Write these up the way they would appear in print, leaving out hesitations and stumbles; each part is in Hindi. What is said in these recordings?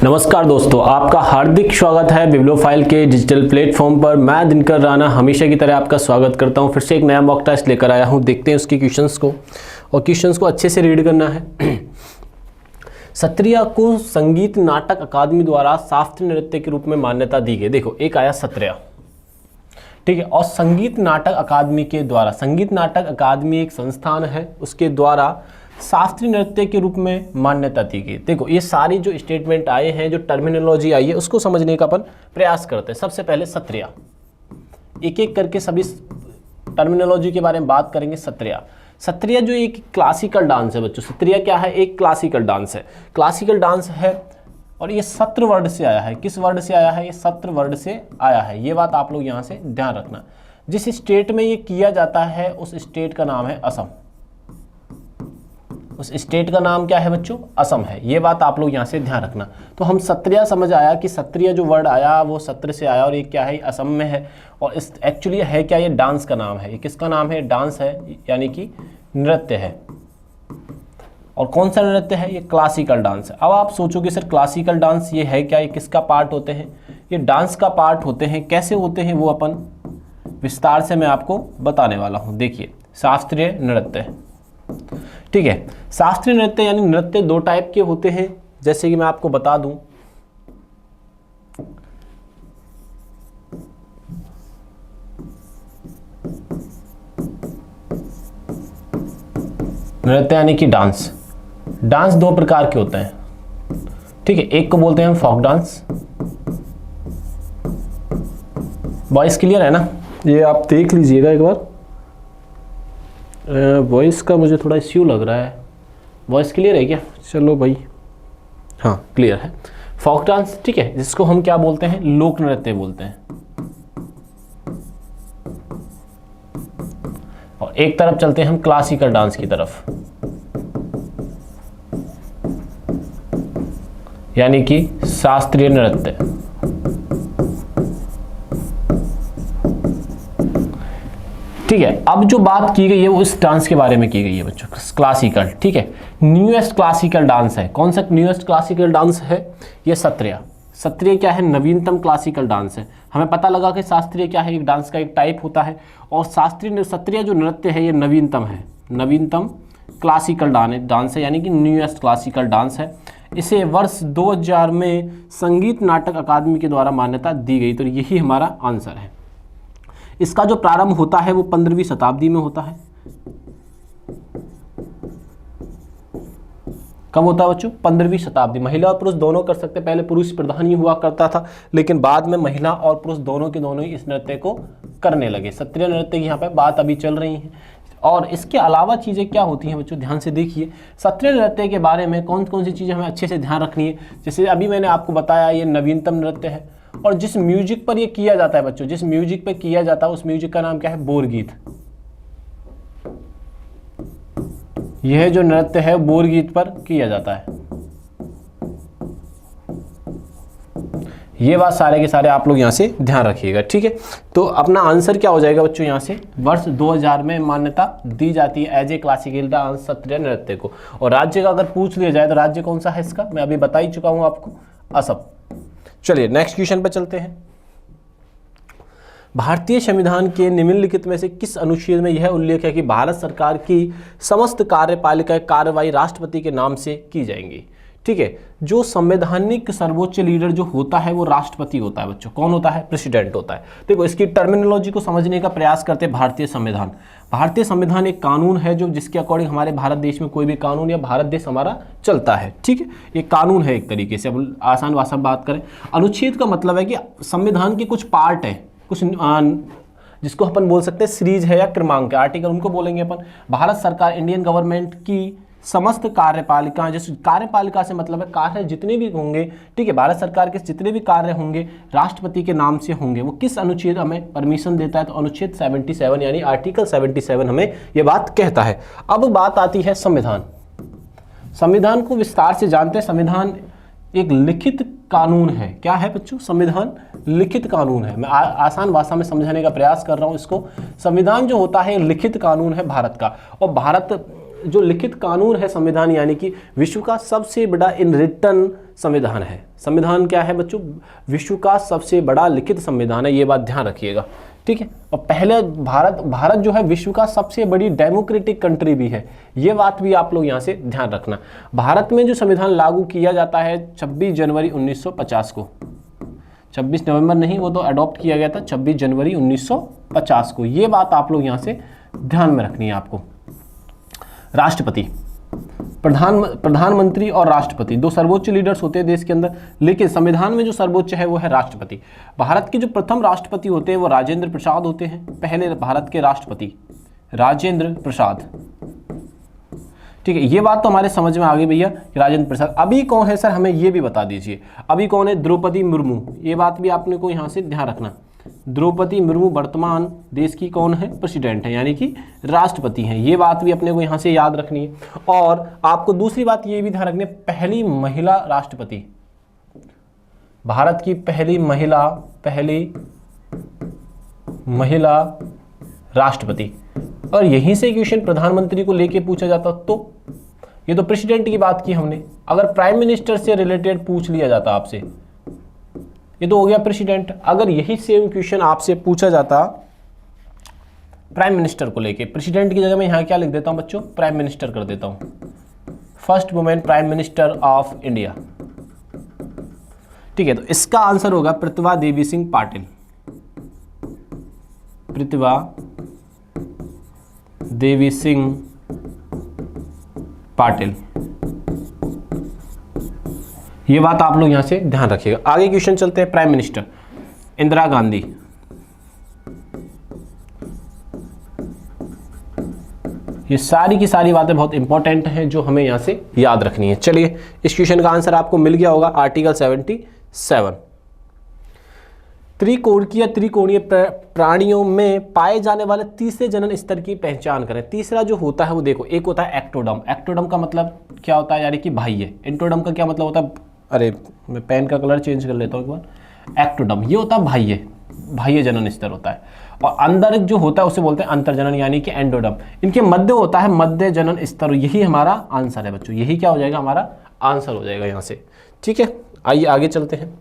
नमस्कार दोस्तों, आपका हार्दिक स्वागत है बिब्लियोफाइल के डिजिटल प्लेटफॉर्म पर। मैं दिनकर राणा हमेशा की तरह आपका स्वागत करता हूं। फिर से एक नया मॉक टेस्ट लेकर आया हूं। देखते हैं उसके क्वेश्चंस को, और क्वेश्चंस को अच्छे से रीड करना है। सत्रिया को संगीत नाटक अकादमी द्वारा शास्त्रीय नृत्य के रूप में मान्यता दी गई। देखो, एक आया सत्रिया, ठीक है, और संगीत नाटक अकादमी के द्वारा, संगीत नाटक अकादमी एक संस्थान है, उसके द्वारा शास्त्रीय नृत्य के रूप में मान्यता दी गई। देखो, ये सारी जो स्टेटमेंट आए हैं, जो टर्मिनोलॉजी आई है, उसको समझने का अपन प्रयास करते हैं। सबसे पहले सत्रिया, एक एक करके सभी टर्मिनोलॉजी के बारे में बात करेंगे। सत्रिया, सत्रिया जो एक क्लासिकल डांस है बच्चों। सत्रिया क्या है? एक क्लासिकल डांस है। क्लासिकल डांस है और ये सत्र वर्ड से आया है। किस वर्ड से आया है? ये सत्र वर्ड से आया है। ये बात आप लोग यहाँ से ध्यान रखना। जिस स्टेट में ये किया जाता है उस स्टेट का नाम है असम। उस स्टेट का नाम क्या है बच्चों? असम है। ये बात आप लोग यहाँ से ध्यान रखना। तो हम सत्रिया समझ आया कि सत्रिया जो वर्ड आया वो सत्र से आया और ये क्या है? असम में है। और इस एक्चुअली है क्या? ये डांस का नाम है। ये किसका नाम है? डांस है, यानी कि नृत्य है। और कौन सा नृत्य है? ये क्लासिकल डांस है। अब आप सोचोगे सर क्लासिकल डांस ये है क्या? ये किसका पार्ट होते हैं? ये डांस का पार्ट होते हैं। कैसे होते हैं वो अपन विस्तार से मैं आपको बताने वाला हूँ। देखिए, शास्त्रीय नृत्य, ठीक है। शास्त्रीय नृत्य यानी नृत्य दो टाइप के होते हैं, जैसे कि मैं आपको बता दूं। नृत्य यानी कि डांस। डांस दो प्रकार के होते हैं, ठीक है। एक को बोलते हैं हम फोक डांस। वॉइस क्लियर है ना? ये आप देख लीजिएगा एक बार। वॉइस का मुझे थोड़ा इश्यू लग रहा है। वॉइस क्लियर है क्या? चलो भाई, हाँ क्लियर है। फोक डांस, ठीक है, जिसको हम क्या बोलते हैं? लोक नृत्य बोलते हैं। और एक तरफ चलते हैं हम क्लासिकल डांस की तरफ, यानी कि शास्त्रीय नृत्य। ठीक है, अब जो बात की गई है वो इस डांस के बारे में की गई है बच्चों, क्लासिकल, ठीक है। न्यूएस्ट क्लासिकल डांस है। कौन सा न्यूएस्ट क्लासिकल डांस है? ये सत्रिया। सत्रिया क्या है? नवीनतम क्लासिकल डांस है। हमें पता लगा कि शास्त्रीय क्या है? एक डांस का एक टाइप होता है, और शास्त्रीय सत्रिया जो नृत्य है ये नवीनतम है। नवीनतम क्लासिकल डांस है, यानी कि न्यूएस्ट क्लासिकल डांस है। इसे वर्ष 2000 में संगीत नाटक अकादमी के द्वारा मान्यता दी गई। तो यही हमारा आंसर है। इसका जो प्रारंभ होता है वो 15वीं शताब्दी में होता है। कब होता है बच्चों? 15वीं शताब्दी। महिला और पुरुष दोनों कर सकते। पहले पुरुष प्रधान ही हुआ करता था, लेकिन बाद में महिला और पुरुष दोनों के दोनों ही इस नृत्य को करने लगे। सत्रिय नृत्य की यहाँ पे बात अभी चल रही है। और इसके अलावा चीज़ें क्या होती हैं बच्चों, ध्यान से देखिए। सत्रिय नृत्य के बारे में कौन कौन सी चीज़ें हमें अच्छे से ध्यान रखनी है। जैसे अभी मैंने आपको बताया, ये नवीनतम नृत्य है, और जिस म्यूजिक पर ये किया जाता है बच्चों, जिस म्यूजिक पर किया जाता है उस म्यूजिक का नाम क्या है? बोरगीत। यह जो नृत्य है बोरगीत पर किया जाता है। ये बात सारे के सारे आप लोग यहाँ से ध्यान रखिएगा, ठीक है। तो अपना आंसर क्या हो जाएगा बच्चों? यहाँ से वर्ष 2000 में मान्यता दी जाती है as a classical dance, Sattriya नृत्य को। और राज्य का अगर पूछ लिया जाए तो राज्य कौन सा है इसका? मैं अभी बता ही चुका हूँ आपको, असम। चलिए नेक्स्ट क्वेश्चन पर चलते हैं। भारतीय संविधान के निम्नलिखित में से किस अनुच्छेद में यह उल्लेख है कि भारत सरकार की समस्त कार्यपालिका कार्रवाई राष्ट्रपति के नाम से की जाएंगी? ठीक है, जो संवैधानिक सर्वोच्च लीडर जो होता है वो राष्ट्रपति होता है बच्चों। कौन होता है? प्रेसिडेंट होता है। देखो, इसकी टर्मिनोलॉजी को समझने का प्रयास करते हैं। भारतीय संविधान, भारतीय संविधान एक कानून है जो जिसके अकॉर्डिंग हमारे भारत देश में कोई भी कानून या भारत देश हमारा चलता है, ठीक है। ये कानून है एक तरीके से। अब आसान भाषा में बात करें, अनुच्छेद का मतलब है कि संविधान के कुछ पार्ट है, कुछ जिसको अपन बोल सकते हैं सीरीज है या क्रमांक, आर्टिकल उनको बोलेंगे अपन। भारत सरकार, इंडियन गवर्नमेंट की समस्त कार्यपालिका, जिस कार्यपालिका से मतलब है कार्य जितने भी होंगे, ठीक है, भारत सरकार के जितने भी कार्य होंगे राष्ट्रपति के नाम से होंगे। वो किस अनुच्छेद हमें परमिशन देता है? तो अनुच्छेद 77 यानी आर्टिकल 77 हमें ये बात कहता है। अब बात आती है संविधान। संविधान को विस्तार से जानते हैं। संविधान एक लिखित कानून है। क्या है बच्चों? संविधान लिखित कानून है। मैं आसान भाषा में समझाने का प्रयास कर रहा हूं इसको। संविधान जो होता है लिखित कानून है भारत का, और भारत जो लिखित कानून है संविधान, यानी कि विश्व का सबसे बड़ा इन रिटन संविधान है। संविधान क्या है बच्चों? विश्व का सबसे बड़ा लिखित संविधान है, ये बात ध्यान रखिएगा, ठीक है। और पहले भारत जो है विश्व का सबसे बड़ी डेमोक्रेटिक कंट्री भी है, ये बात भी आप लोग यहाँ से ध्यान रखना। भारत में जो संविधान लागू किया जाता है 26 जनवरी 1950 को, 26 नवंबर नहीं, वो तो अडॉप्ट किया गया था 26 जनवरी 1950 को, ये बात आप लोग यहाँ से ध्यान में रखनी है आपको। राष्ट्रपति, प्रधानमंत्री और राष्ट्रपति दो सर्वोच्च लीडर्स होते हैं देश के अंदर, लेकिन संविधान में जो सर्वोच्च है वो है राष्ट्रपति। भारत के जो प्रथम राष्ट्रपति होते हैं वो राजेंद्र प्रसाद होते हैं, पहले भारत के राष्ट्रपति राजेंद्र प्रसाद, ठीक है। ये बात तो हमारे समझ में आ गई भैया कि राजेंद्र प्रसाद। अभी कौन है सर, हमें ये भी बता दीजिए, अभी कौन है? द्रौपदी मुर्मू, ये बात भी आपने को यहाँ से ध्यान रखना। द्रौपदी मुर्मू वर्तमान देश की कौन है? प्रेसिडेंट है, यानी कि राष्ट्रपति हैं, ये बात भी अपने को यहाँ से याद रखनी है। और आपको दूसरी बात ये भी ध्यान रखनी है, पहली महिला राष्ट्रपति, भारत की पहली महिला राष्ट्रपति। और यहीं से क्वेश्चन प्रधानमंत्री को लेके पूछा जाता, तो ये तो प्रेसिडेंट की बात की हमने, अगर प्राइम मिनिस्टर से रिलेटेड पूछ लिया जाता आपसे, ये तो हो गया प्रेसिडेंट। अगर यही सेम क्वेश्चन आपसे पूछा जाता प्राइम मिनिस्टर को लेके, प्रेसिडेंट की जगह मैं यहाँ क्या लिख देता हूँ बच्चों? प्राइम मिनिस्टर कर देता हूँ, first women prime minister of India, ठीक है। तो इसका आंसर होगा प्रतिभा देवी सिंह पाटिल, प्रतिभा देवी सिंह पाटिल, ये बात आप लोग यहां से ध्यान रखिएगा। आगे क्वेश्चन चलते हैं। प्राइम मिनिस्टर इंदिरा गांधी, ये सारी की सारी बातें बहुत इंपॉर्टेंट हैं जो हमें यहां से याद रखनी है। चलिए, इस क्वेश्चन का आंसर आपको मिल गया होगा, आर्टिकल 77। त्रिकोणीय त्रिकोणीय प्राणियों में पाए जाने वाले तीसरे जनन स्तर की पहचान करें। तीसरा जो होता है वो देखो, एक होता है एक्टोडम, एक्टोडम का मतलब क्या होता है? यानी कि बाह्य। एंटोडम का क्या मतलब होता है? अरे मैं पेन का कलर चेंज कर लेता हूँ एक बार। एक्टोडम ये होता है बाह्य जनन स्तर होता है, और अंदर जो होता है उसे बोलते हैं अंतर्जनन, यानी कि एंडोडम। इनके मध्य होता है मध्य जनन स्तर, यही हमारा आंसर है बच्चों, यही क्या हो जाएगा? हमारा आंसर हो जाएगा यहाँ से, ठीक है। आइए आगे चलते हैं।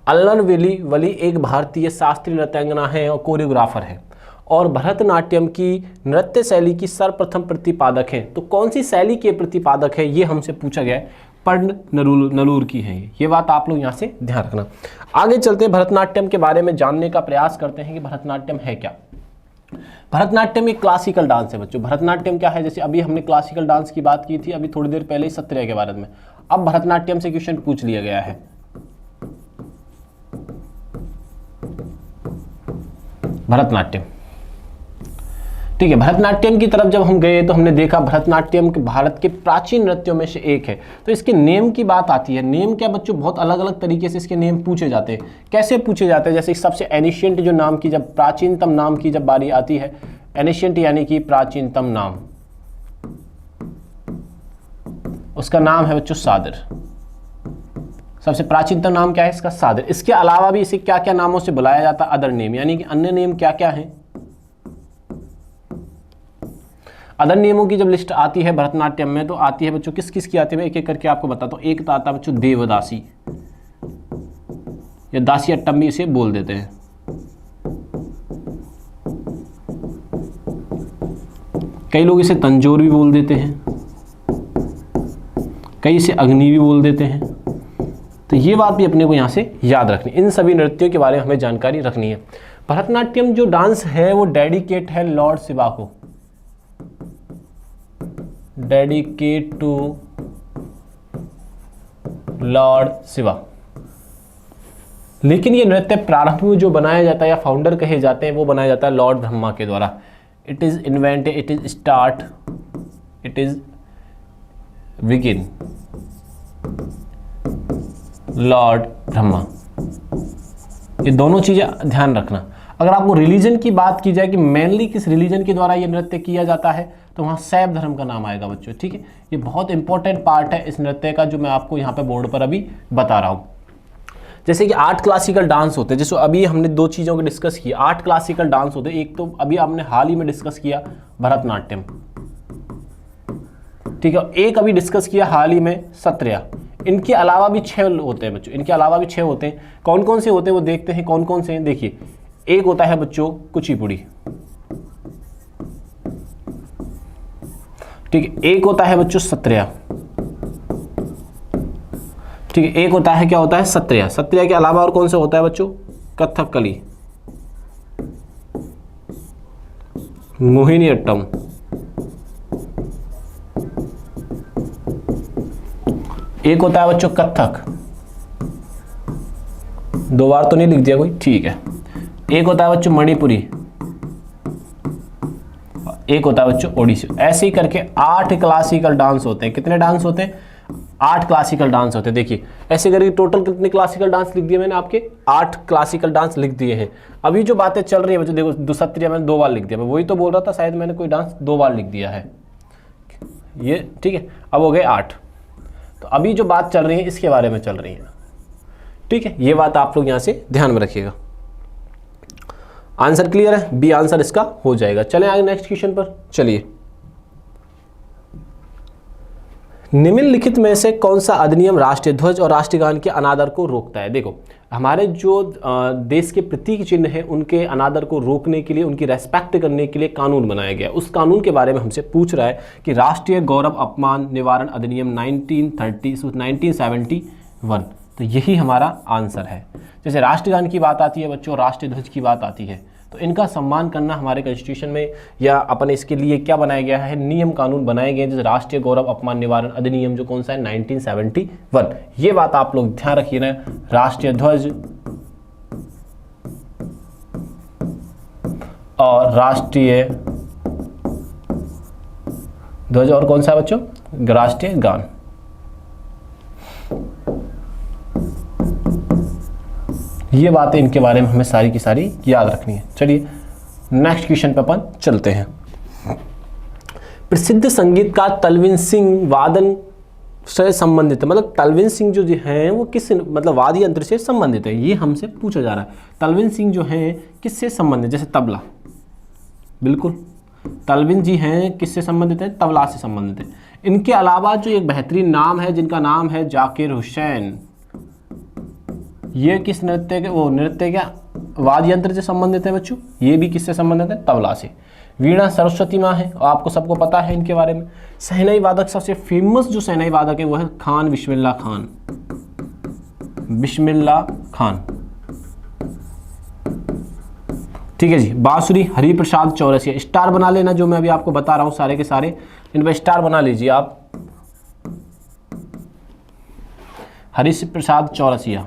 अल्लन वली एक भारतीय शास्त्रीय नृत्यांगना है और कोरियोग्राफर है, और भरतनाट्यम की नृत्य शैली की सर्वप्रथम प्रतिपादक हैं। तो कौन सी शैली के प्रतिपादक है ये हमसे पूछा गया है, पंड नरूर की है, ये बात आप लोग यहाँ से ध्यान रखना। आगे चलते हैं, भरतनाट्यम के बारे में जानने का प्रयास करते हैं कि भरतनाट्यम है क्या। भरतनाट्यम एक क्लासिकल डांस है बच्चों। भरतनाट्यम क्या है? जैसे अभी हमने क्लासिकल डांस की बात की थी अभी थोड़ी देर पहले सत्रिया के बारे में, अब भरतनाट्यम से क्वेश्चन पूछ लिया गया है। भरतनाट्यम, ठीक है। भरतनाट्यम की तरफ जब हम गए तो हमने देखा भरतनाट्यम भारत के प्राचीन नृत्यों में से एक है। तो इसके नेम की बात आती है। नेम क्या बच्चों? बहुत अलग अलग तरीके से इसके नेम पूछे जाते हैं। कैसे पूछे जाते हैं? जैसे सबसे एनिशियंट जो नाम की, जब प्राचीनतम नाम की जब बारी आती है, एनिशियंट यानी कि प्राचीनतम नाम, उसका नाम है बच्चों सादर। सबसे प्राचीनतम नाम क्या है इसका? सादर। इसके अलावा भी इसे क्या क्या नामों से बुलाया जाता है? अदर नेम, यानी कि अन्य नेम क्या क्या है? अदर नियमों की जब लिस्ट आती है भरतनाट्यम में तो आती है बच्चों, किस किस की आती है मैं एक एक करके आपको बताता हूँ। एक तो आता है बच्चों देवदासी, या दासी अट्टम भी इसे बोल देते हैं। कई लोग इसे तंजोर भी बोल देते हैं, कई इसे अग्नि भी बोल देते हैं। तो ये बात भी अपने को यहाँ से याद रखनी, इन सभी नृत्यों के बारे में हमें जानकारी रखनी है। भरतनाट्यम जो डांस है वो डेडिकेट है लॉर्ड शिवा को, डेडिकेट टू लॉर्ड शिवा। लेकिन ये नृत्य प्रारंभ में जो बनाया जाता है या फाउंडर कहे जाते हैं वो बनाया जाता है लॉर्ड ब्रह्मा के द्वारा। It is invented, it is start, it is begin Lord Brahma. ये दोनों चीजें ध्यान रखना। अगर आपको रिलीजन की बात की जाए कि मेनली किस रिलीजन के द्वारा ये नृत्य किया जाता है तो वहाँ शैव धर्म का नाम आएगा बच्चों, ठीक है। ये बहुत इंपॉर्टेंट पार्ट है इस नृत्य का जो मैं आपको यहाँ पे बोर्ड पर अभी बता रहा हूँ। जैसे कि 8 क्लासिकल डांस होते हैं, जैसे अभी हमने 2 चीज़ों को डिस्कस किया। 8 क्लासिकल डांस होते हैं, एक तो अभी हमने हाल ही में डिस्कस किया भरतनाट्यम, ठीक है। एक अभी डिस्कस किया हाल ही में सत्रिया, इनके अलावा भी 6 होते हैं बच्चों, इनके अलावा भी 6 होते हैं। कौन कौन से होते हैं वो देखते हैं, कौन कौन से हैं। देखिए, एक होता है बच्चों कुचिपुड़ी, ठीक है। एक होता है बच्चों सत्रिया, ठीक है। एक होता है, क्या होता है, सत्रिया। सत्रिया के अलावा और कौन सा होता है बच्चों, कथकली, मोहिनीअट्टम, एक होता है बच्चों कथक, 2 बार तो नहीं लिख दिया कोई, ठीक है। एक होता है बच्चों मणिपुरी, एक होता है बच्चों ओडिसी। ऐसे ही करके 8 क्लासिकल डांस होते हैं। कितने डांस होते हैं, 8 क्लासिकल डांस होते हैं। देखिए ऐसे करके टोटल कितने क्लासिकल डांस लिख दिए मैंने आपके, 8 क्लासिकल डांस लिख दिए हैं। अभी जो बातें चल रही है बच्चों, देखो दुसत्रिया मैंने 2 बार लिख दिया, मैं वही तो बोल रहा था, शायद मैंने कोई डांस 2 बार लिख दिया है ये, ठीक है। अब हो गए 8। तो अभी जो बात चल रही है इसके बारे में चल रही है, ठीक है। ये बात आप लोग यहाँ से ध्यान में रखिएगा। आंसर क्लियर है, बी आंसर इसका हो जाएगा। चलें आगे नेक्स्ट क्वेश्चन पर। चलिए, निम्नलिखित में से कौन सा अधिनियम राष्ट्रीय ध्वज और राष्ट्रगान के अनादर को रोकता है। देखो हमारे जो देश के प्रतीक चिन्ह हैं उनके अनादर को रोकने के लिए, उनकी रेस्पेक्ट करने के लिए कानून बनाया गया। उस कानून के बारे में हमसे पूछ रहा है कि राष्ट्रीय गौरव अपमान निवारण अधिनियम 1971, तो यही हमारा आंसर है। जैसे राष्ट्रगान की बात आती है बच्चों, राष्ट्रीय ध्वज की बात आती है, तो इनका सम्मान करना हमारे कॉन्स्टिट्यूशन में या अपन इसके लिए क्या बनाया गया है, नियम कानून बनाए गए। जैसे राष्ट्रीय गौरव अपमान निवारण अधिनियम जो कौन सा है, 1971। ये बात आप लोग ध्यान रखिए ना, राष्ट्रीय ध्वज और राष्ट्रीय ध्वज और कौन सा है बच्चों, राष्ट्रीय गान। ये बातें इनके बारे में हमें सारी की सारी याद रखनी है। चलिए नेक्स्ट क्वेश्चन पे अपन चलते हैं। प्रसिद्ध संगीतकार तलविंदर सिंह वादन से संबंधित है, मतलब तलविंदर सिंह जो हैं वो किस मतलब वाद्य यंत्र से संबंधित है, ये हमसे पूछा जा रहा है। तलविंदर सिंह जो हैं किससे संबंधित, जैसे तबला, बिल्कुल तलविंदर जी हैं किससे संबंधित है, तबला से संबंधित है। इनके अलावा जो एक बेहतरीन नाम है जिनका नाम है जाकिर हुसैन, ये किस नृत्य के, वो नृत्य क्या वाद्य यंत्र से संबंधित है बच्चों, ये भी किससे संबंधित है, तबला से। वीणा सरस्वती माँ है और आपको सबको पता है इनके बारे में। शहनाई वादक, सबसे फेमस जो शहनाई वादक है वो है खान बिस्मिल्लाह खान, बिस्मिल्लाह खान, ठीक है जी। बांसुरी हरिप्रसाद चौरसिया, स्टार बना लेना जो मैं अभी आपको बता रहा हूँ सारे के सारे, इन पर स्टार बना लीजिए आप। हरिप्रसाद चौरसिया,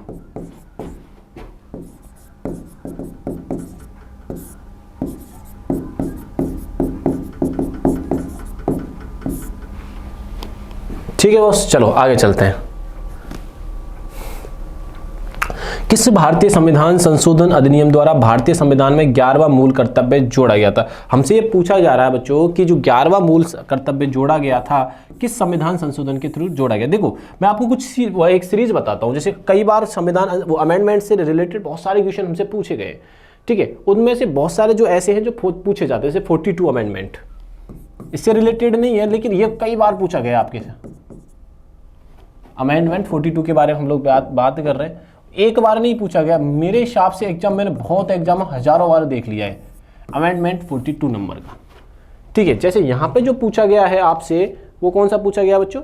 ठीक है बॉस। चलो आगे चलते हैं। किस भारतीय संविधान संशोधन अधिनियम द्वारा भारतीय संविधान में 11वां मूल कर्तव्य जोड़ा गया था। हमसे ये पूछा जा रहा है बच्चों कि जो 11वां मूल कर्तव्य जोड़ा गया था किस संविधान संशोधन के थ्रू जोड़ा गया। देखो मैं आपको कुछ एक सीरीज बताता हूँ। जैसे कई बार संविधान वो अमेंडमेंट से रिलेटेड बहुत सारे क्वेश्चन हमसे पूछे गए, ठीक है। उनमें से बहुत सारे जो ऐसे हैं जो पूछे जाते हैं, जैसे 42 अमेंडमेंट, इससे रिलेटेड नहीं है लेकिन ये कई बार पूछा गया आपके से। अमेंडमेंट 42 के बारे में हम लोग बात कर रहे हैं, एक बार नहीं पूछा गया मेरे हिसाब से। एग्जाम मैंने बहुत एग्जाम हजारों बार देख लिया है अमेंडमेंट 42 नंबर का, ठीक है। जैसे यहाँ पे जो पूछा गया है आपसे वो कौन सा पूछा गया बच्चों,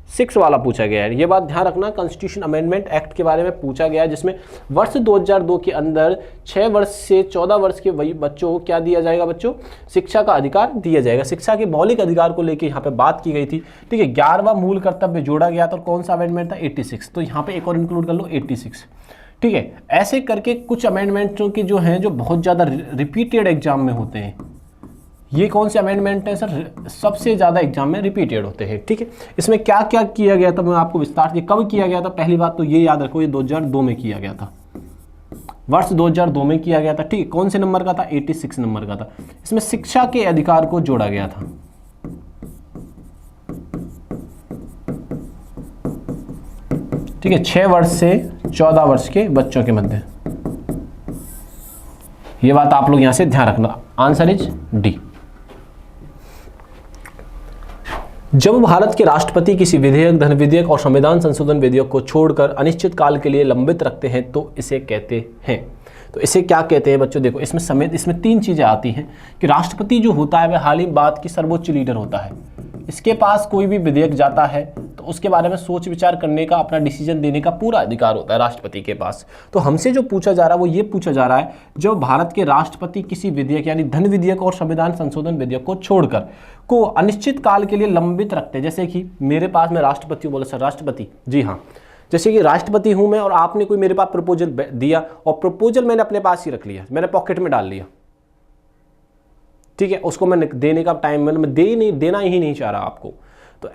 86 वाला पूछा गया है। ये बात ध्यान रखना, कॉन्स्टिट्यूशन अमेंडमेंट एक्ट के बारे में पूछा गया है, जिसमें वर्ष 2002 के अंदर 6 वर्ष से 14 वर्ष के वही बच्चों को क्या दिया जाएगा बच्चों, शिक्षा का अधिकार दिया जाएगा। शिक्षा के मौलिक अधिकार को लेकर यहाँ पे बात की गई थी, ठीक है। 11वां मूल कर्तव्य जोड़ा गया था, कौन सा अमेंडमेंट था, 86। तो यहाँ पे एक और इंक्लूड कर लो 86, ठीक है। ऐसे करके कुछ अमेंडमेंटों की जो हैं जो बहुत ज़्यादा रिपीटेड एग्जाम में होते हैं। ये कौन से अमेंडमेंट है सर, सबसे ज़्यादा एग्जाम में रिपीटेड होते हैं, ठीक है। इसमें क्या क्या किया गया था मैं आपको विस्तार से, कब किया गया था, पहली बात तो ये याद रखो ये 2002 में किया गया था, वर्ष 2002 में किया गया था, ठीक है। कौन से नंबर का था, 86 नंबर का था। इसमें शिक्षा के अधिकार को जोड़ा गया था, ठीक है। 6 वर्ष से 14 वर्ष के बच्चों के मध्य, ये बात आप लोग यहां से ध्यान रखना। Answer is D. जब भारत के राष्ट्रपति किसी विधेयक, धन विधेयक और संविधान संशोधन विधेयक को छोड़कर अनिश्चित काल के लिए लंबित रखते हैं तो इसे कहते हैं। तो इसे क्या कहते हैं बच्चों? देखो इसमें तीन चीजें आती हैं कि राष्ट्रपति जो होता है वह हाल ही बात की सर्वोच्च लीडर होता है। इसके पास कोई भी विधेयक जाता है तो उसके बारे में सोच विचार करने का, अपना डिसीजन देने का पूरा अधिकार होता है राष्ट्रपति के पास। तो हमसे जो पूछा जा रहा है वो ये पूछा जा रहा है, जब भारत के राष्ट्रपति किसी विधेयक यानी धन विधेयक और संविधान संशोधन विधेयक को छोड़कर को अनिश्चित काल के लिए लंबित रखते हैं। जैसे कि मेरे पास, मैं राष्ट्रपति हूँ, बोला सर राष्ट्रपति, जी हाँ, जैसे कि राष्ट्रपति हूं मैं और आपने कोई मेरे पास प्रपोजल दिया और प्रपोजल मैंने अपने पास ही रख लिया, मैंने पॉकेट में डाल लिया, ठीक है, उसको मैं देने का टाइम मैं देना ही नहीं चाह रहा आपको। तो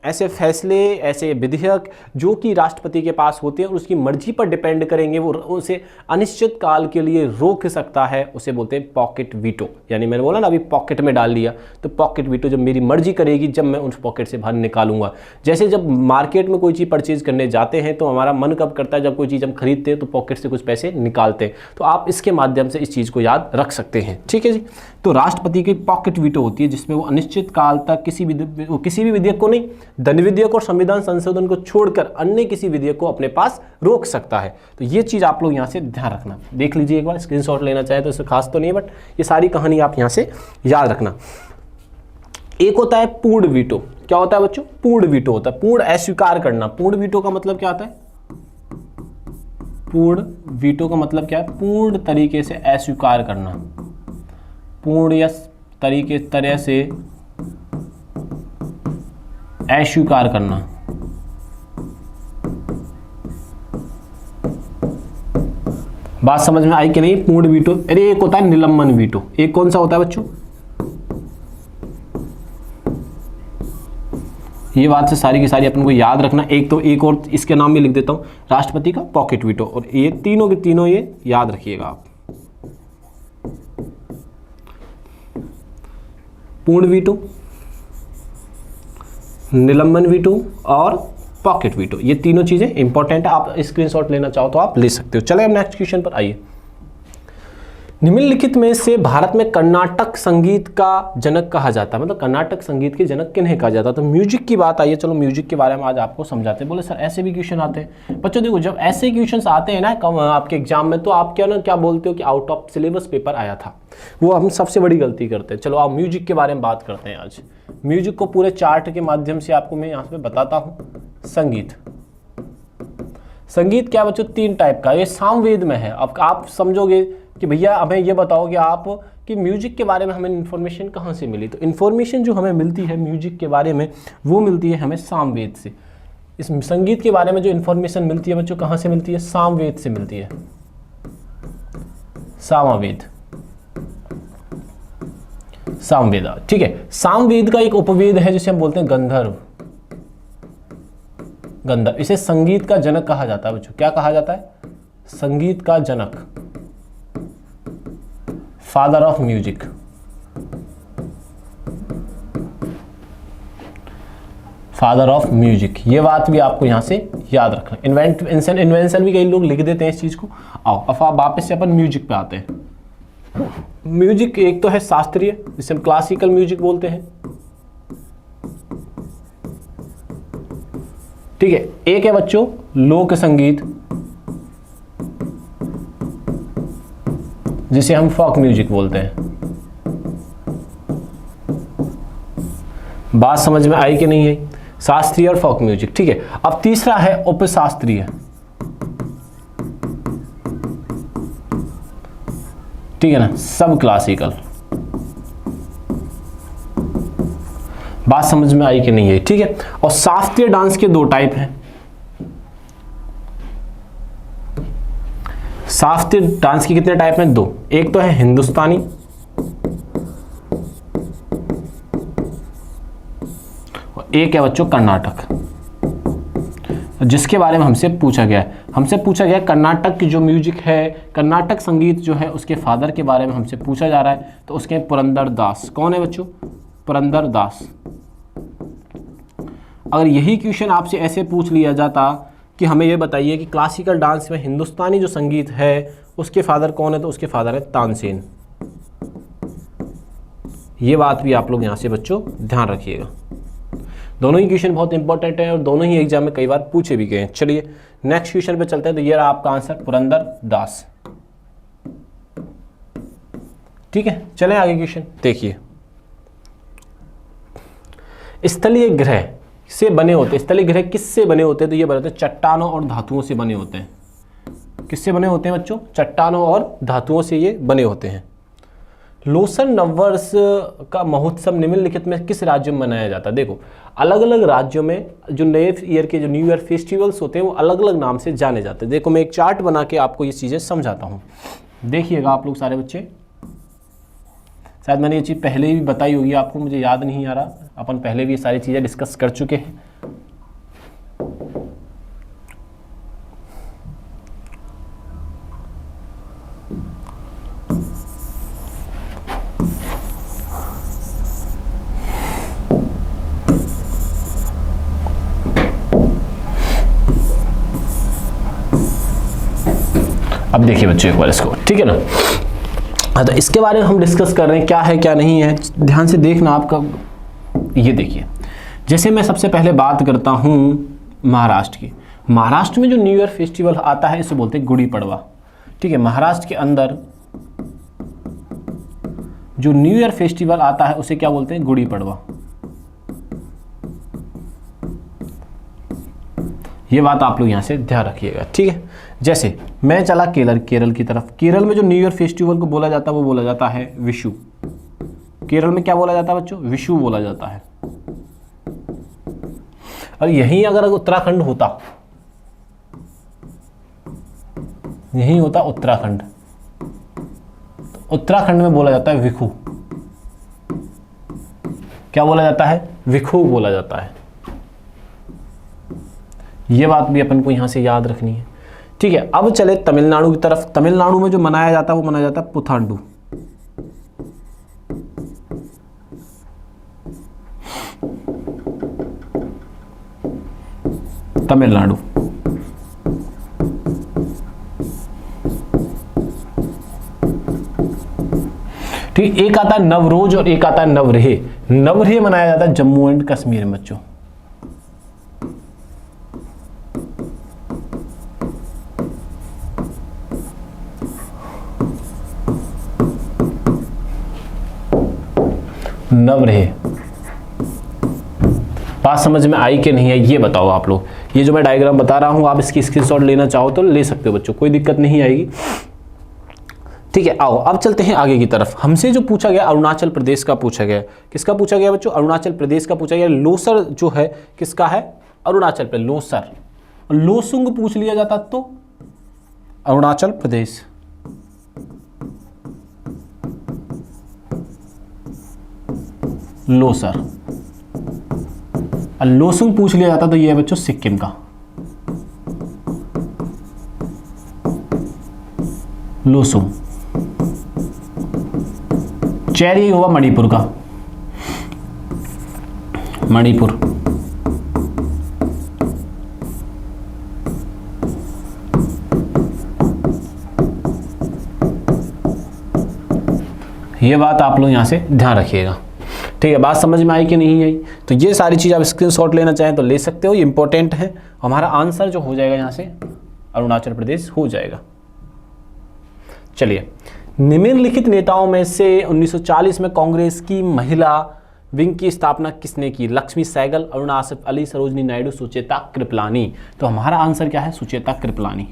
ऐसे फैसले, ऐसे विधेयक जो कि राष्ट्रपति के पास होते हैं और उसकी मर्जी पर डिपेंड करेंगे, वो उसे अनिश्चित काल के लिए रोक सकता है, उसे बोलते हैं पॉकेट वीटो। यानी मैंने बोला ना अभी पॉकेट में डाल लिया, तो पॉकेट वीटो जब मेरी मर्जी करेगी, जब मैं उस पॉकेट से बाहर निकालूंगा। जैसे जब मार्केट में कोई चीज़ परचेज करने जाते हैं तो हमारा मन कब करता है, जब कोई चीज़ हम खरीदते हैं तो पॉकेट से कुछ पैसे निकालते हैं। तो आप इसके माध्यम से इस चीज़ को याद रख सकते हैं, ठीक है जी। तो राष्ट्रपति की पॉकेट वीटो होती है जिसमें वो अनिश्चित काल तक किसी भी विधेयक को नहीं, धन विधेयक और संविधान संशोधन को छोड़कर अन्य किसी विधेयक को अपने पास रोक सकता है। तो ये चीज आप लोग यहां से ध्यान रखना, देख लीजिए एक बार, स्क्रीनशॉट लेना चाहे तो इससे खास तो नहीं है, बट ये सारी कहानी आप यहां से याद रखना। एक होता है पूर्ण वीटो। क्या होता है बच्चों? पूर्ण वीटो होता है, पूर्ण अस्वीकार करना। पूर्ण वीटो का मतलब क्या होता है? पूर्ण वीटो का मतलब क्या है? पूर्ण तरीके से अस्वीकार करना, पूर्ण या तरह से अस्वीकार करना। बात समझ में आई कि नहीं? पूर्ण वीटो। अरे एक होता है निलंबन वीटो। एक कौन सा होता है बच्चों? ये बात से सारी की सारी अपन को याद रखना। एक और इसके नाम में लिख देता हूं, राष्ट्रपति का पॉकेट वीटो। और ये तीनों के तीनों ये याद रखिएगा आप। पूर्ण वीटो, निलंबन वीटो और पॉकेट वीटो, ये तीनों चीजें इंपॉर्टेंट है। आप स्क्रीनशॉट लेना चाहो तो आप ले सकते हो। चले अब नेक्स्ट क्वेश्चन पर आइए। निम्नलिखित में से भारत में कर्नाटक संगीत का जनक कहा जाता है, मतलब कर्नाटक संगीत के जनक किन्हें कहा जाता है? तो म्यूजिक की बात आई है, चलो म्यूजिक के बारे में आज आपको समझाते हैं। बोले सर ऐसे भी क्वेश्चन आते हैं। बच्चों देखो, जब ऐसे क्वेश्चन आते हैं ना आपके एग्जाम में, तो आप क्या बोलते हो कि आउट ऑफ सिलेबस पेपर आया था। वो हम सबसे बड़ी गलती करते हैं। चलो आप म्यूजिक के बारे में बात करते हैं आज। म्यूजिक को पूरे चार्ट के माध्यम से आपको मैं यहाँ पे बताता हूँ। संगीत क्या बच्चों? तीन टाइप का। ये सामवेद में है। अब आप समझोगे कि भैया हमें ये बताओ कि आप कि म्यूजिक के बारे में हमें इन्फॉर्मेशन कहाँ से मिली? तो इन्फॉर्मेशन जो हमें मिलती है म्यूजिक के बारे में, वो मिलती है हमें सामवेद से। इस संगीत के बारे में जो इन्फॉर्मेशन मिलती है बच्चों, कहाँ से मिलती है? सामवेद से मिलती है। सामवेद, ठीक है। सामवेद का एक उपवेद है जिसे हम बोलते हैं गंधर्व। इसे संगीत का जनक कहा जाता है बच्चों। क्या कहा जाता है? संगीत का जनक, father of music. Father of music, ये बात भी आपको यहां से याद रखना। इन्वेंशन भी कई लोग लिख देते हैं इस चीज को। आओ अब वापस से अपन म्यूजिक पे आते हैं। म्यूजिक एक तो है शास्त्रीय, जिसे हम क्लासिकल म्यूजिक बोलते हैं, ठीक है। एक है बच्चों लोक संगीत, जिसे हम फोक म्यूजिक बोलते हैं। बात समझ में आई कि नहीं आई? शास्त्रीय और फोक म्यूजिक, ठीक है। अब तीसरा है उपशास्त्रीय, ठीक है ना, सब क्लासिकल। बात समझ में आई कि नहीं है? ठीक है। और शास्त्रीय डांस के दो टाइप हैं। शास्त्रीय डांस के कितने टाइप हैं? दो। एक तो है हिंदुस्तानी, और एक है बच्चों कर्नाटक, जिसके बारे में हमसे पूछा गया है। कर्नाटक की जो म्यूजिक है, कर्नाटक संगीत जो है, उसके फादर के बारे में हमसे पूछा जा रहा है। तो उसके पुरंदर दास। कौन है बच्चों? पुरंदर दास। अगर यही क्वेश्चन आपसे ऐसे पूछ लिया जाता कि हमें ये बताइए कि क्लासिकल डांस में हिंदुस्तानी जो संगीत है उसके फादर कौन है, तो उसके फादर है तानसेन। ये बात भी आप लोग यहाँ से बच्चों ध्यान रखिएगा। दोनों ही क्वेश्चन बहुत इंपॉर्टेंट है और दोनों ही एग्जाम में कई बार पूछे भी गए हैं। चलिए नेक्स्ट क्वेश्चन पे चलते हैं। तो ये रहा आपका आंसर, पुरंदर दास। ठीक है, चलें आगे क्वेश्चन देखिए। स्थलीय ग्रह से बने होते, स्थलीय ग्रह किससे बने होते हैं? तो ये बने होते हैं चट्टानों और धातुओं से बने होते हैं। किससे बने होते हैं बच्चों? चट्टानों और धातुओं से ये बने होते हैं। लोसर नववर्ष का महोत्सव निम्नलिखित में किस राज्य में मनाया जाता है? देखो अलग अलग राज्यों में जो नए ईयर के जो न्यू ईयर फेस्टिवल्स होते हैं वो अलग अलग नाम से जाने जाते हैं। देखो मैं एक चार्ट बना के आपको ये चीज़ें समझाता हूँ, देखिएगा आप लोग सारे बच्चे। शायद मैंने ये चीज़ पहले ही बताई होगी आपको, मुझे याद नहीं आ रहा, अपन पहले भी ये सारी चीज़ें डिस्कस कर चुके हैं। अब देखिए बच्चों एक बार इसको, ठीक है ना। हाँ, तो इसके बारे में हम डिस्कस कर रहे हैं, क्या है क्या नहीं है, ध्यान से देखना आपका। ये देखिए, जैसे मैं सबसे पहले बात करता हूँ महाराष्ट्र की। महाराष्ट्र में जो न्यू ईयर फेस्टिवल आता है इसे बोलते हैं गुड़ी पड़वा। ठीक है, महाराष्ट्र के अंदर जो न्यू ईयर फेस्टिवल आता है उसे क्या बोलते हैं? गुड़ी पड़वा। ये बात आप लोग यहाँ से ध्यान रखिएगा, ठीक है। जैसे मैं चला केरल की तरफ। केरल में जो न्यू ईयर फेस्टिवल को बोला जाता है वो बोला जाता है विशु। केरल में क्या बोला जाता है बच्चों? विशु बोला जाता है। और यहीं अगर उत्तराखंड होता, यहीं होता उत्तराखंड, तो उत्तराखंड में बोला जाता है विखु। क्या बोला जाता है? विखु बोला जाता है। ये बात भी अपन को यहां से याद रखनी है, ठीक है। अब चले तमिलनाडु की तरफ। तमिलनाडु में जो मनाया जाता है वो मनाया जाता है पुथांडु। तमिलनाडु, ठीक। एक आता है नवरोज और एक आता है नवरेह। नवरेह मनाया जाता है जम्मू एंड कश्मीर में बच्चों। नवरेह, बात समझ में आई कि नहीं है ये बताओ आप लोग। ये जो मैं डायग्राम बता रहा हूं आप इसकी स्क्रीनशॉट लेना चाहो तो ले सकते हो बच्चों, कोई दिक्कत नहीं आएगी, ठीक है। आओ अब चलते हैं आगे की तरफ। हमसे जो पूछा गया अरुणाचल प्रदेश का पूछा गया। किसका पूछा गया बच्चों? अरुणाचल प्रदेश का पूछा गया। लोसर जो है किसका है? अरुणाचल पे लोसर। लोसुंग पूछ लिया जाता तो अरुणाचल प्रदेश। लोसर। लोसुंग पूछ लिया जाता तो ये है बच्चों सिक्किम का। लोसुंग। चेरी हुआ मणिपुर का। मणिपुर। ये बात आप लोग यहां से ध्यान रखिएगा, ठीक है। बात समझ में आई कि नहीं आई? तो ये सारी चीज़ आप स्क्रीनशॉट लेना चाहें तो ले सकते हो, ये इंपॉर्टेंट है। हमारा आंसर जो हो जाएगा यहाँ से अरुणाचल प्रदेश हो जाएगा। चलिए, निम्नलिखित नेताओं में से 1940 में कांग्रेस की महिला विंग की स्थापना किसने की? लक्ष्मी सहगल, अरुणा आसिफ अली, सरोजनी नायडू, सुचेता कृपलानी। तो हमारा आंसर क्या है? सुचेता कृपलानी।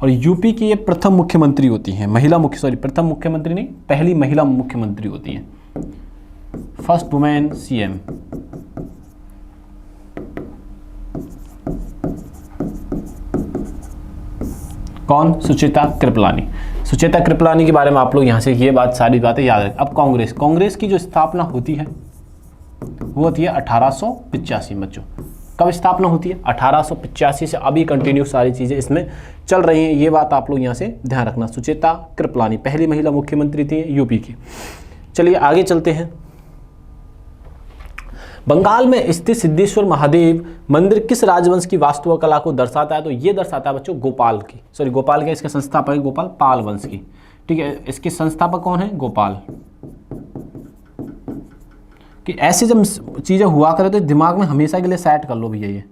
और यूपी की ये प्रथम मुख्यमंत्री होती हैं, प्रथम मुख्यमंत्री नहीं, पहली महिला मुख्यमंत्री होती हैं, फर्स्ट वुमेन सीएम। कौन? सुचेता कृपलानी। सुचेता कृपलानी के बारे में आप लोग यहां से ये बात, सारी बातें याद रखें। अब कांग्रेस की जो स्थापना होती है वो होती है 1885 बच्चों। कब स्थापना होती है? 1885 से। अभी कंटिन्यू सारी चीजें इसमें चल रही हैं, ये बात आप लोग यहां से ध्यान रखना। सुचेता कृपलानी पहली महिला मुख्यमंत्री थी यूपी की। चलिए आगे चलते हैं। बंगाल में स्थित सिद्धेश्वर महादेव मंदिर किस राजवंश की वास्तुकला को दर्शाता है? तो ये दर्शाता है बच्चों गोपाल के, इसके संस्थापक है गोपाल, पाल वंश की। ठीक है, इसके संस्थापक कौन है? गोपाल। कि ऐसे जब चीज़ें हुआ करे तो दिमाग में हमेशा के लिए सेट कर लो भैया। ये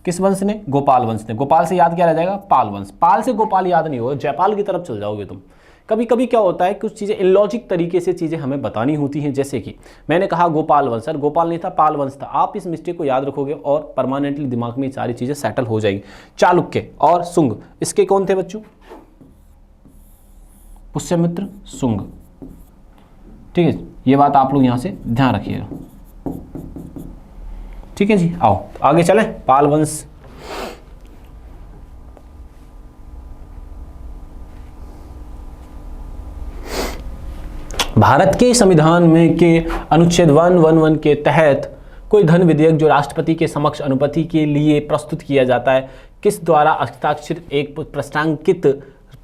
किस वंश ने? गोपाल वंश ने। गोपाल से याद क्या रह जाएगा? पाल वंश। पाल से गोपाल याद नहीं होगा, जयपाल की तरफ चल जाओगे तुम। कभी कभी क्या होता है, कुछ चीज़ें इलॉजिक तरीके से चीज़ें हमें बतानी होती हैं, जैसे कि मैंने कहा गोपाल वंश, सर गोपाल नहीं था, पाल वंश था। आप इस मिस्टेक को याद रखोगे और परमानेंटली दिमाग में सारी चीज़ें सेटल हो जाएगी। चालुक्य और शुंग, इसके कौन थे बच्चों? पुष्यमित्र, शुंग। ठीक है, ये बात आप लोग यहाँ से ध्यान रखिएगा। ठीक है जी, आओ आगे चलें। पाल वंश, भारत के संविधान में के अनुच्छेद 111 के तहत कोई धन विधेयक जो राष्ट्रपति के समक्ष अनुमति के लिए प्रस्तुत किया जाता है, किस द्वारा हस्ताक्षरित एक प्रश्नांकित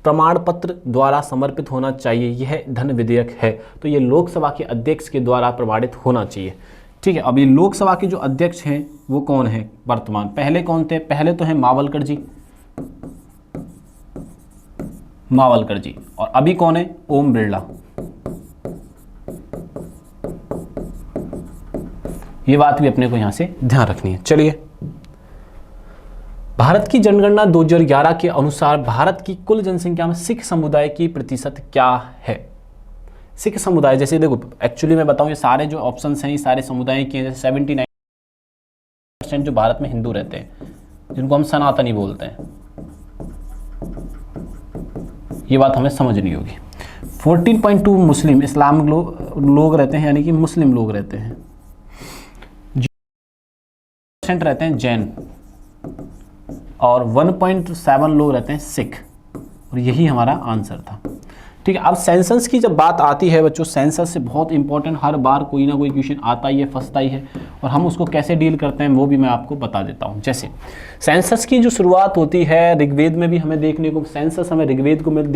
प्रमाण पत्र द्वारा समर्पित होना चाहिए? यह धन विधेयक है, तो ये लोकसभा के अध्यक्ष के द्वारा प्रमाणित होना चाहिए। ठीक है, अब ये लोकसभा के जो अध्यक्ष हैं वो कौन है वर्तमान? पहले कौन थे? पहले तो हैं मावलकर जी, मावलकर जी। और अभी कौन है? ओम बिरला। ये बात भी अपने को यहां से ध्यान रखनी है। चलिए, भारत की जनगणना 2011 के अनुसार भारत की कुल जनसंख्या में सिख समुदाय की प्रतिशत क्या है? सिख समुदाय, जैसे देखो एक्चुअली मैं बताऊं, ये सारे जो ऑप्शंस हैं ये सारे समुदाय के 79% जो भारत में हिंदू रहते हैं, जिनको हम सनातनी बोलते हैं। ये बात हमें समझनी होगी। 14.2 मुस्लिम इस्लाम लोग रहते हैं, यानी कि मुस्लिम लोग रहते हैं। रहते हैं जैन, और 1.7 लोग रहते हैं सिख। और यही हमारा आंसर था। ठीक है, अब सेंसस की जब बात आती है बच्चों, सेंसस से बहुत इंपॉर्टेंट हर बार कोई ना कोई क्वेश्चन आता ही है, फंसता ही है, और हम उसको कैसे डील करते हैं वो भी मैं आपको बता देता हूं। जैसे सेंसस की जो शुरुआत होती है, ऋग्वेद में भी हमें देखने को, सेंसस हमें ऋग्वेद में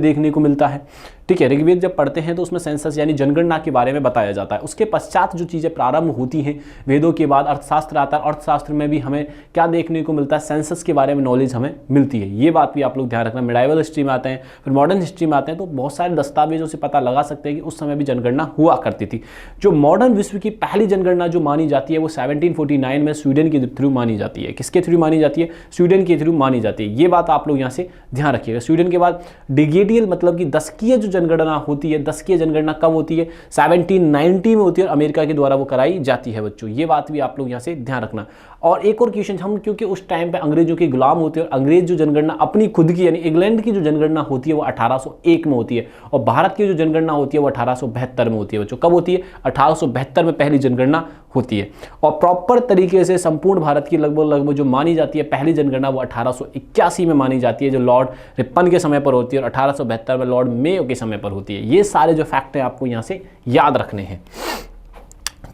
देखने को मिलता है। ठीक है, ऋग्वेद जब पढ़ते हैं तो उसमें सेंसस यानी जनगणना के बारे में बताया जाता है। उसके पश्चात जो चीज़ें प्रारंभ होती हैं, वेदों के बाद अर्थशास्त्र आता है। अर्थशास्त्र में भी हमें क्या देखने को मिलता है? सेंसस के बारे में नॉलेज हमें मिलती है। ये बात भी आप लोग ध्यान रखना। मिडाइवल हिस्ट्री में आते हैं, फिर मॉडर्न हिस्ट्री में आते हैं, तो बहुत सारे दस्तावेजों से पता लगा सकते हैं कि उस समय भी जनगणना हुआ करती थी। जो मॉडर्न विश्व की पहली जनगणना जो मानी जाती है वो 1749 में स्वीडन के थ्रू मानी जाती है। किसके थ्रू मानी जाती है? स्वीडन के थ्रू मानी जाती है। ये बात आप लोग यहाँ से ध्यान रखिएगा। स्वीडन के बाद डिगेडियल मतलब कि दशकीय जो जनगणना होती है, दशकीय जनगणना कब होती है? 1790 में होती है और अमेरिका के द्वारा वो कराई जाती है बच्चों। ये बात भी आप लोग यहाँ से ध्यान रखना। और एक और क्वेश्चन, हम क्योंकि उस टाइम पे अंग्रेजों के गुलाम होते हैं और अंग्रेज जो जनगणना अपनी खुद की यानी इंग्लैंड की जो जनगणना होती है वो 1801 में होती है, और भारत की जो जनगणना होती है वो 1872 में होती है बच्चों। कब होती है? 1872 में पहली जनगणना होती है। और प्रॉपर तरीके से संपूर्ण भारत की लगभग जो मानी जाती है पहली जनगणना वो 1881 में मानी जाती है, जो लॉर्ड रिपन के समय पर होती है, और 1872 में लॉर्ड मेयो के समय पर होती है। ये सारे जो फैक्ट हैं आपको यहाँ से याद रखने हैं।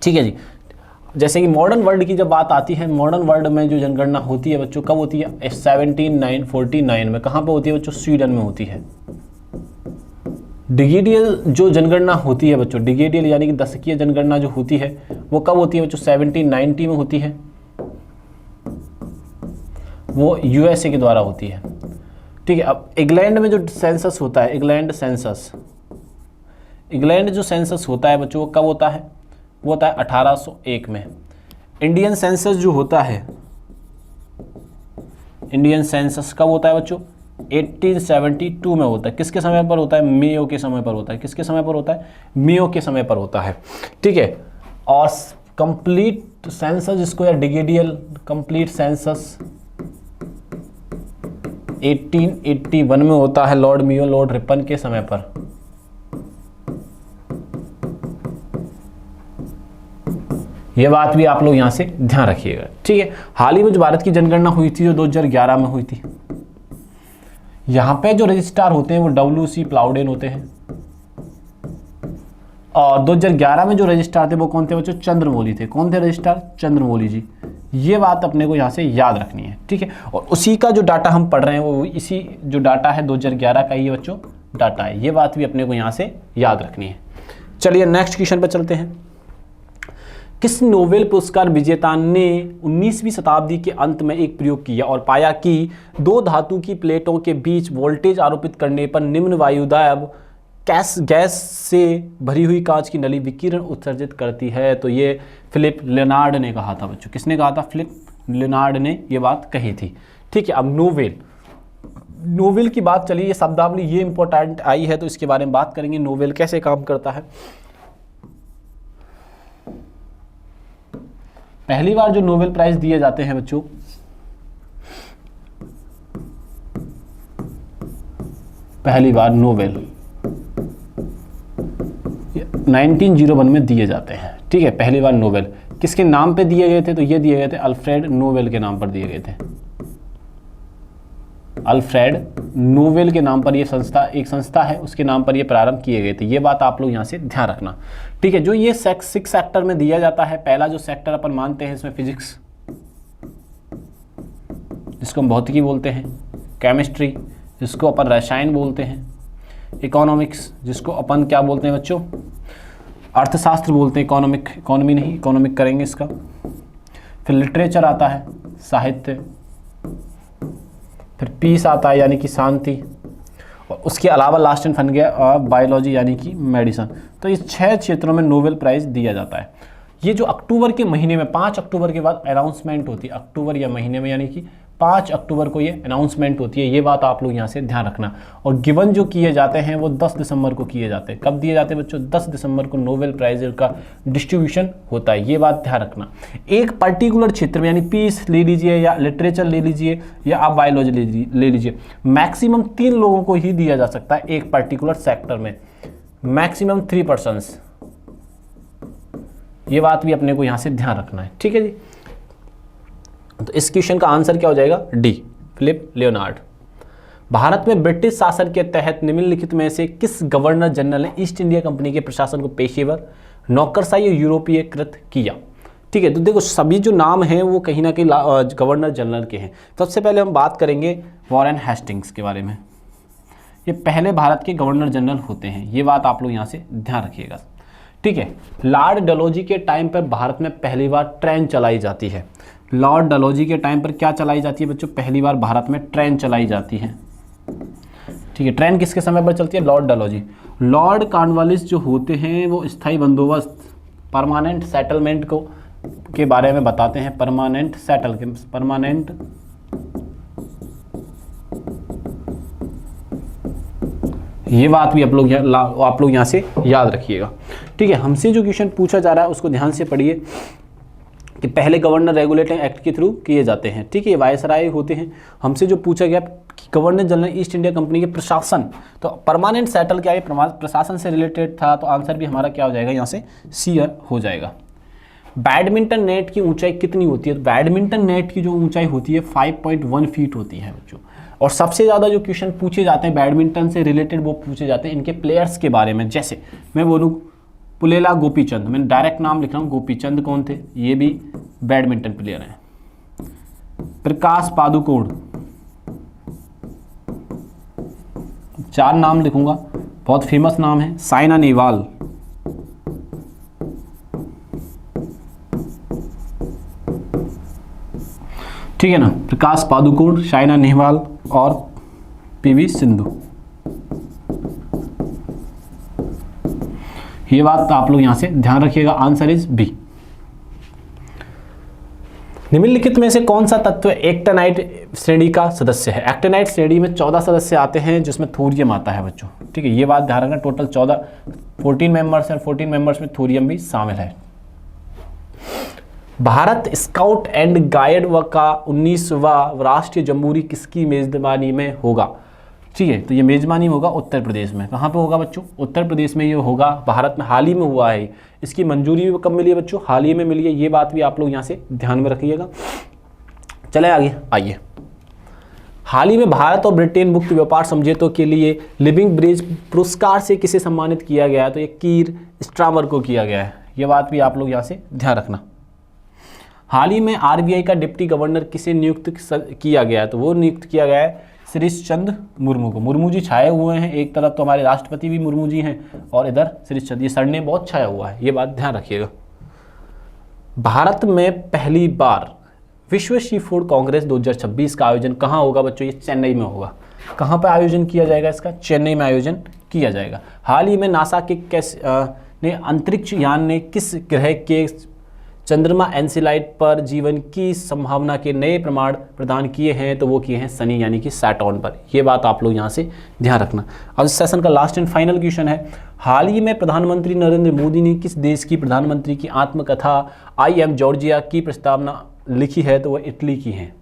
ठीक है जी, जैसे कि मॉडर्न वर्ल्ड की जब बात आती है, मॉडर्न वर्ल्ड में जो जनगणना होती है बच्चों कब होती है? 1749 में। कहाँ पे होती है बच्चों? स्वीडन में होती है। डिगेडियल जो जनगणना होती है बच्चों, डिगेडियल यानी कि दशकीय जनगणना जो होती है वो कब होती है बच्चों? 1790 में होती है। वो यूएसए के द्वारा होती है। ठीक है, अब इंग्लैंड में जो सेंसस होता है, इंग्लैंड जो सेंसस होता है बच्चों वो कब होता है? वो होता है 1801 में। इंडियन सेंसस जो होता है, इंडियन सेंसस कब होता है बच्चों? 1872 में होता है। किसके समय पर होता है? मेयो के समय पर होता है। किसके समय पर होता है? मेयो के समय पर होता है। ठीक है, और कंप्लीट सेंसस जिसको या डिगेडियल कंप्लीट सेंसस 1881 में होता है, लॉर्ड मेयो लॉर्ड रिपन के समय पर। ये बात भी आप लोग यहां से ध्यान रखिएगा। ठीक है, हाल ही में जो भारत की जनगणना हुई थी जो 2011 में हुई थी, यहां पे जो रजिस्ट्रार होते हैं वो WC प्लाउडेन होते हैं, और 2011 में जो रजिस्ट्रार थे वो कौन थे बच्चों? चंद्रमौली थे। कौन थे रजिस्ट्रार? चंद्रमौली जी। ये बात अपने को यहाँ से याद रखनी है। ठीक है, और उसी का जो डाटा हम पढ़ रहे हैं वो इसी जो डाटा है 2011 का ही बच्चों डाटा है। ये बात भी अपने को यहाँ से याद रखनी है। चलिए नेक्स्ट क्वेश्चन पर चलते हैं। किस नोबेल पुरस्कार विजेता ने 19वीं शताब्दी के अंत में एक प्रयोग किया और पाया कि दो धातु की प्लेटों के बीच वोल्टेज आरोपित करने पर निम्न वायुदाब गैस से भरी हुई कांच की नली विकिरण उत्सर्जित करती है? तो ये फिलिप लियोनार्ड ने कहा था बच्चों। किसने कहा था? फिलिप लियोनार्ड ने ये बात कही थी। ठीक है, अब नोवेल की बात चली, ये शब्दावली ये इंपॉर्टेंट आई है तो इसके बारे में बात करेंगे। नोवेल कैसे काम करता है? पहली बार जो नोबेल प्राइज दिए जाते हैं बच्चों, पहली बार नोबेल 1901 में दिए जाते हैं। ठीक है, पहली बार नोबेल किसके नाम पे दिए गए थे? तो ये दिए गए थे अल्फ्रेड नोबेल के नाम पर दिए गए थे। अल्फ्रेड नोबेल के नाम पर ये संस्था, एक संस्था है, उसके नाम पर ये प्रारंभ किए गए थे। ये बात आप लोग यहाँ से ध्यान रखना। ठीक है, जो ये 6 सेक्टर में दिया जाता है, पहला जो सेक्टर अपन मानते हैं इसमें फिजिक्स, जिसको हम भौतिकी बोलते हैं, केमिस्ट्री जिसको अपन रसायन बोलते हैं, इकोनॉमिक्स जिसको अपन क्या बोलते हैं बच्चों? अर्थशास्त्र बोलते हैं। इकोनॉमी नहीं, इकोनॉमिक करेंगे इसका। फिर लिटरेचर आता है, साहित्य। फिर पीस आता है यानी कि शांति, और उसके अलावा लास्ट एंड फन गया बायोलॉजी यानी कि मेडिसिन। तो इस 6 क्षेत्रों में नोबेल प्राइज़ दिया जाता है। ये जो अक्टूबर के महीने में 5 अक्टूबर के बाद अनाउंसमेंट होती है, अक्टूबर या महीने में यानी कि 5 अक्टूबर को ये अनाउंसमेंट होती है। ये बात आप लोग यहाँ से ध्यान रखना। और गिवन जो किए जाते हैं वो 10 दिसंबर को किए जाते हैं। कब दिए जाते हैं बच्चों? 10 दिसंबर को नोबेल प्राइज का डिस्ट्रीब्यूशन होता है। ये बात ध्यान रखना। एक पर्टिकुलर क्षेत्र में यानी पीस ले लीजिए या लिटरेचर ले लीजिए या आप बायोलॉजी ले लीजिए, मैक्सिमम 3 लोगों को ही दिया जा सकता है एक पर्टिकुलर सेक्टर में, मैक्सिमम 3 पर्सन्स। ये बात भी अपने को यहाँ से ध्यान रखना है। ठीक है जी, तो इस क्वेश्चन का आंसर क्या हो जाएगा? D, Philip Leonard. भारत में ब्रिटिश शासन के तहत निम्नलिखित में से किस गवर्नर जनरल ने ईस्ट इंडिया कंपनी के प्रशासन को पेशेवर, नौकरशाही और यूरोपीयकृत किया? ठीक है, तो देखो सभी जो नाम हैं वो कहीं ना कहीं गवर्नर जनरल के हैं। सबसे पहले हम बात करेंगे वॉरेन हेस्टिंग्स के बारे में। ये पहले भारत के गवर्नर जनरल होते हैं। ये बात आप लोग यहाँ से ध्यान रखिएगा। ठीक है, लॉर्ड डलहौजी के टाइम पर भारत में पहली बार ट्रेन चलाई जाती है। लॉर्ड डलहौजी के टाइम पर क्या चलाई जाती है बच्चों? पहली बार भारत में ट्रेन चलाई जाती है। ठीक है, ट्रेन किसके समय पर चलती है? लॉर्ड डलहौजी। लॉर्ड कॉर्नवालिस जो होते हैं वो स्थायी बंदोबस्त, परमानेंट सेटलमेंट को के बारे में बताते हैं। परमानेंट ये बात भी आप लोग यहाँ से याद रखिएगा। ठीक है, हमसे जो क्वेश्चन पूछा जा रहा है उसको ध्यान से पढ़िए कि पहले गवर्नर रेगुलेटिंग एक्ट के थ्रू किए जाते हैं। ठीक है, वायसराय होते हैं। हमसे जो पूछा गया कि governor general east India company के प्रशासन, तो परमानेंट सेटल क्या है? प्रशासन से रिलेटेड था, तो आंसर भी हमारा क्या हो जाएगा? यहाँ से सी हो जाएगा। बैडमिंटन नेट की ऊंचाई कितनी होती है? तो बैडमिंटन नेट की जो ऊंचाई होती है 5.1 फीट होती है बच्चों। और सबसे ज़्यादा जो क्वेश्चन पूछे जाते हैं बैडमिंटन से रिलेटेड वो पूछे जाते हैं इनके प्लेयर्स के बारे में। जैसे मैं बोलूँ पुलेला गोपीचंद, मैंने डायरेक्ट नाम लिख रहा हूँ। गोपीचंद कौन थे? ये भी बैडमिंटन प्लेयर हैं। प्रकाश पादुकोण, 4 नाम लिखूंगा, बहुत फेमस नाम है। साइना नेहवाल, ठीक है ना, प्रकाश पादुकोण, साइना नेहवाल और पीवी सिंधु। ये बात आप लोग यहां से ध्यान रखिएगा। Answer is B. निम्नलिखित में से कौन सा तत्व एक्टिनाइड श्रेणी का सदस्य है? एक्टिनाइड श्रेणी में 14 सदस्य आते हैं जिसमें थोरियम आता है बच्चों। ठीक है, ये बात ध्यान रखना। टोटल 14 मेंबर्स हैं, 14 मेंबर्स में थोरियम भी शामिल है। भारत स्काउट एंड गाइड का 19वां राष्ट्रीय जम्बूरी किसकी मेजबानी में होगा? ठीक है, तो ये मेजबानी होगा उत्तर प्रदेश में। कहाँ पे होगा बच्चों? उत्तर प्रदेश में ये होगा। भारत में हाल ही में हुआ है। इसकी मंजूरी भी कब मिली है बच्चों? हाल ही में मिली है। ये बात भी आप लोग यहाँ से ध्यान में रखिएगा। चले आगे, आइए। हाल ही में भारत और ब्रिटेन मुक्त व्यापार समझौतों के लिए लिविंग ब्रिज पुरस्कार से किसे सम्मानित किया गया है? तो ये कीर स्टारमर को किया गया है। ये बात भी आप लोग यहाँ से ध्यान रखना। हाल ही में आरबीआई का डिप्टी गवर्नर किसे नियुक्त किया गया है? तो वो नियुक्त किया गया है श्रीश चंद्र मुर्मू को। मुर्मू जी छाए हुए हैं, एक तरफ तो हमारे राष्ट्रपति भी मुर्मू जी हैं और इधर श्रीश चंद्र, ये सरनेम बहुत छाया हुआ है। ये बात ध्यान रखिएगा। भारत में पहली बार विश्व सी फूड कांग्रेस 2026 का आयोजन कहाँ होगा बच्चों? ये चेन्नई में होगा। कहाँ पर आयोजन किया जाएगा इसका? चेन्नई में आयोजन किया जाएगा। हाल ही में नासा के ने अंतरिक्ष यान ने किस ग्रह के चंद्रमा एनसेलाइड पर जीवन की संभावना के नए प्रमाण प्रदान किए हैं? तो वो किए हैं शनि यानी कि सैटर्न पर। ये बात आप लोग यहाँ से ध्यान रखना। अब इस सेशन का लास्ट एंड फाइनल क्वेश्चन है, हाल ही में प्रधानमंत्री नरेंद्र मोदी ने किस देश की प्रधानमंत्री की आत्मकथा आई एम जॉर्जिया की प्रस्तावना लिखी है? तो वह इटली की है।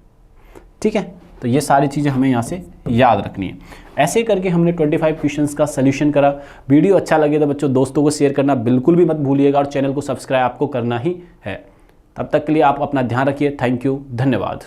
ठीक है, तो ये सारी चीज़ें हमें यहाँ से याद रखनी है। ऐसे करके हमने 25 क्वेश्चंस का सलूशन करा। वीडियो अच्छा लगे तो बच्चों दोस्तों को शेयर करना बिल्कुल भी मत भूलिएगा और चैनल को सब्सक्राइब आपको करना ही है। तब तक के लिए आप अपना ध्यान रखिए। थैंक यू, धन्यवाद।